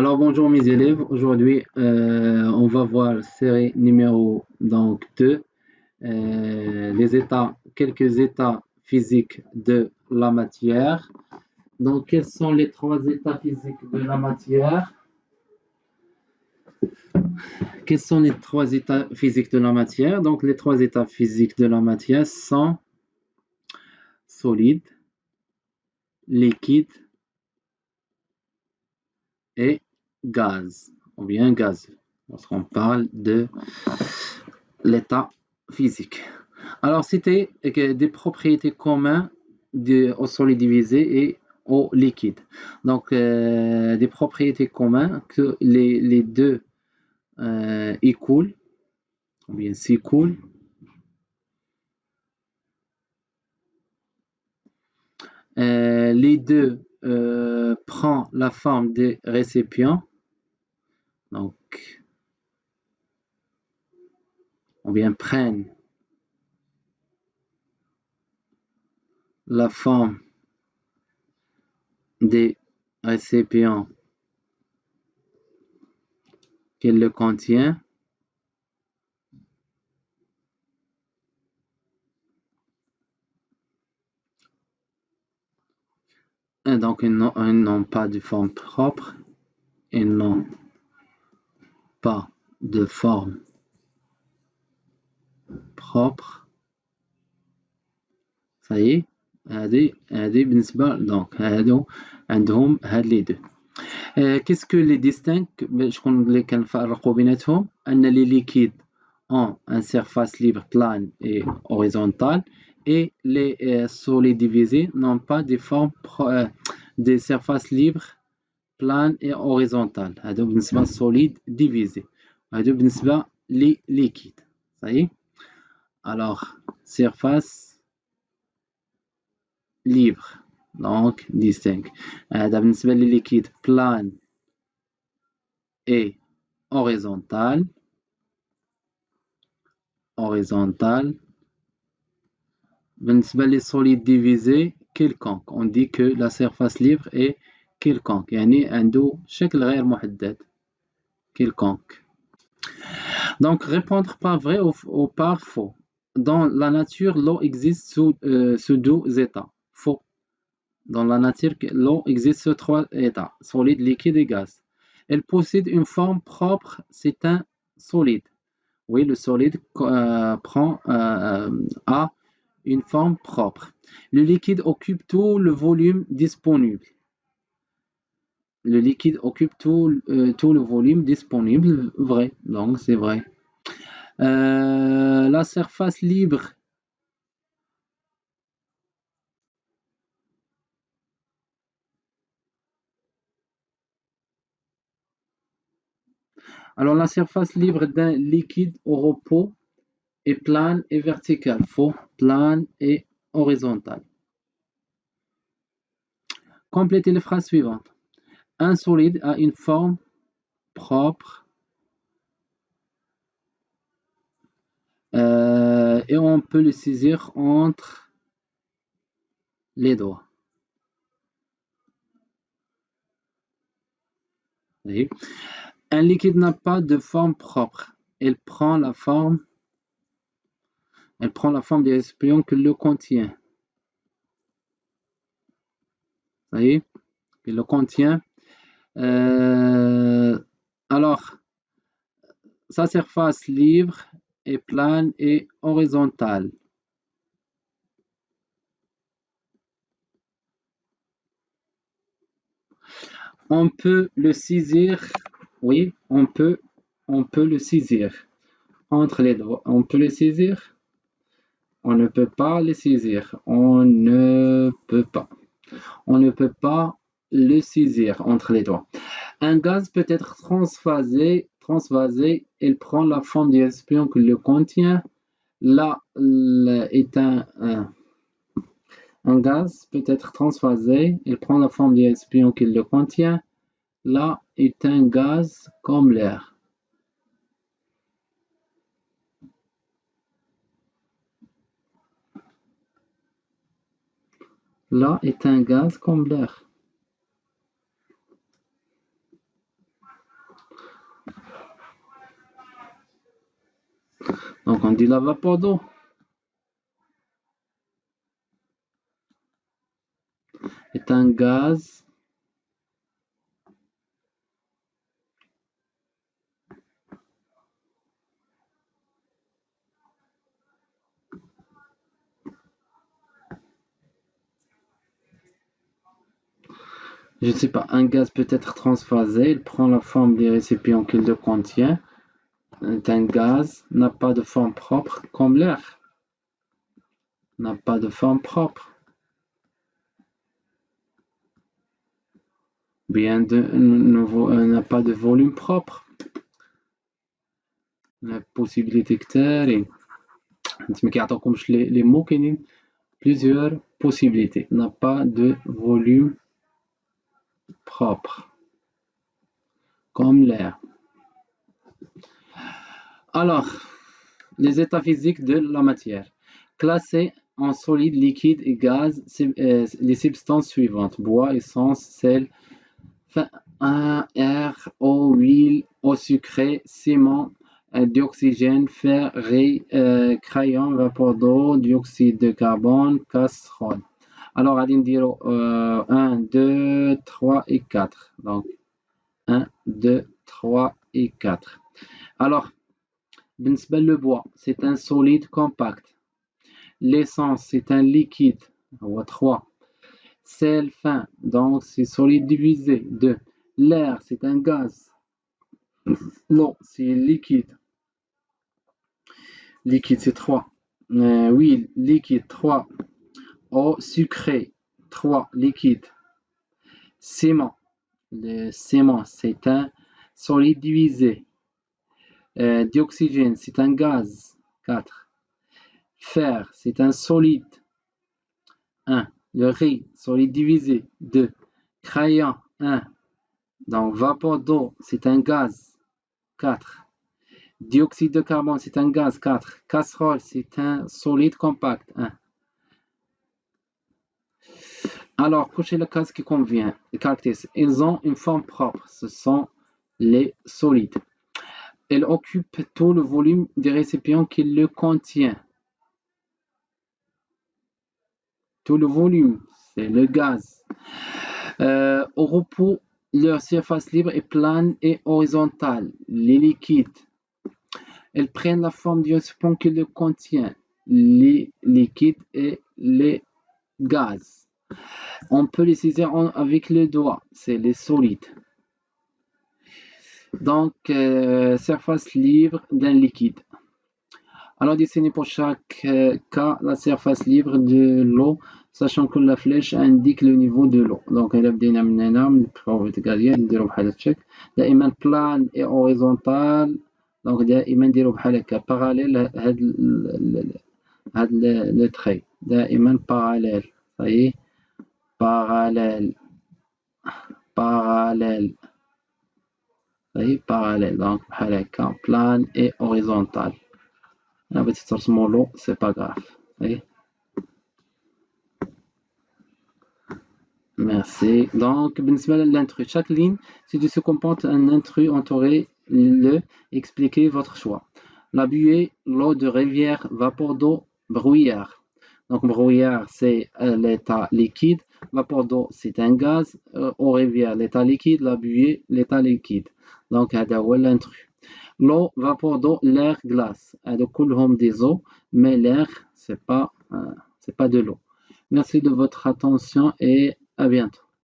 Alors bonjour mes élèves, aujourd'hui on va voir série numéro 2, quelques états physiques de la matière. Donc quels sont les trois états physiques de la matière? Quels sont les trois états physiques de la matière? Donc les trois états physiques de la matière sont solide, liquide et gaz, ou bien gaz, lorsqu'on parle de l'état physique. Alors, c'était des propriétés communes au solide divisé et au liquide. Donc, des propriétés communes que les deux écoulent, ou bien s'écoulent. Les deux prennent la forme des récipients. Donc, ou bien prennent la forme des récipients qu'il le contient. Et donc, ils n'ont pas de forme propre. Ils n'ont pas de forme propre. Ça y est. هذه بالنسبة donc هادو عندهم هاد لي دو. Qu'est-ce que les distingue شكون اللي كنفرقوا بيناتهم؟ أن les liquides ont une surface libre plane et horizontale et les solides divisés n'ont pas de forme des surfaces libres plane et horizontale. هادو بالنسبة solide divisé. هادو بالنسبة les liquides. Ça y est. Alors surface libre, donc distinct. هذا بالنسبة للliquide plane et horizontale. بالنسبة للsolide divisé quelconque. On dit que la surface libre est quelconque. يعني عنده شكل غير محدد. Quelconque. Donc répondre par vrai ou par faux. Dans la nature, l'eau existe sous deux états. Faux. Dans la nature, l'eau existe sous trois états, solide, liquide et gaz. Elle possède une forme propre, c'est un solide. Oui, le solide a une forme propre. Le liquide occupe tout le volume disponible. Le liquide occupe tout le volume disponible. Vrai, donc c'est vrai. La surface libre. Alors, la surface libre d'un liquide au repos est plane et verticale. Faux, plane et horizontale. Complétez les phrases suivantes. Un solide a une forme propre et on peut le saisir entre les doigts. Un liquide n'a pas de forme propre. Elle prend la forme des récipients qui le contient. Vous voyez, il le contient. Alors, sa surface libre est plane et horizontale. On peut le saisir, oui, on peut le saisir entre les doigts. On peut le saisir, on ne peut pas le saisir, on ne peut pas le saisir entre les doigts. Un gaz peut être transvasé, il prend la forme du récipient qui le contient. Là est un gaz peut être transvasé, il prend la forme du récipient qui le contient. Là est un gaz comme l'air. Là est un gaz comme l'air. Donc on dit la vapeur d'eau est un gaz je ne sais pas, un gaz peut être transphasé, il prend la forme des récipients qu'il le contient. Un gaz n'a pas de forme propre comme l'air. N'a pas de forme propre. Bien n'a pas de volume propre. La possibilité كتارين. ما كيعطيوكمش les mots كاينين plusieurs possibilités. N'a pas de volume propre comme l'air. Alors, les états physiques de la matière. Classés en solide, liquide et gaz, les substances suivantes. Bois, essence, sel, air, eau, huile, eau sucrée, ciment, dioxygène, fer, crayon, vapeur d'eau, dioxyde de carbone, casserole. Alors, allez me dire 1, 2, 3 et 4. Donc, 1, 2, 3 et 4. Alors, le bois, c'est un solide compact. L'essence, c'est un liquide. 3. Sel fin, donc c'est solide divisé. 2. L'air, c'est un gaz. L'eau, c'est liquide. Liquide, c'est 3. Huile, liquide, 3. Eau sucrée, 3. Liquide. Ciment. Le ciment, c'est un solide divisé. Dioxygène, c'est un gaz. 4. Fer, c'est un solide. 1. Le riz, solide divisé. 2. Crayon, 1. Donc, vapeur d'eau, c'est un gaz. 4. Dioxyde de carbone, c'est un gaz. 4. Casserole, c'est un solide compact. 1. Alors, cochez la case qui convient. Les caractéristiques. Ils ont une forme propre. Ce sont les solides. Elles occupent tout le volume des récipients qui le contient. Tout le volume, c'est le gaz. Au repos, leur surface libre est plane et horizontale. Les liquides, elles prennent la forme du récipient qui le contient. Les liquides et les gaz. On peut les saisir avec le doigt, c'est les solides. Donc, surface libre d'un liquide. Alors, dessinez pour chaque cas la surface libre de l'eau, sachant que la flèche indique le niveau de l'eau. Donc, elle a بدينا من هنا من البروفيت غالية نديرو بحال هادشي دائما بلان اي اوريزونتال. دونك دائما نديرو بحال هكا باراليل هاد لو تري دائما باراليل صايي باراليل باراليل صايي باراليل دونك بحال هكا بلان اي اوريزونتال. La petite source mollo, c'est pas grave. Oui. Merci. Donc, l'intrus. Chaque ligne, si tu se comporte un intrus entouré, le expliquez votre choix. La buée, l'eau de rivière, vapeur d'eau, brouillard. Donc, brouillard, c'est l'état liquide. Vapeur d'eau, c'est un gaz. Eau rivière, l'état liquide. La buée, l'état liquide. Donc, هذا هو l'intrus. L'eau, vapeur d'eau, l'air, glace. هادو كلهم des eaux, mais l'air, c'est pas de l'eau. Merci de votre attention et à bientôt.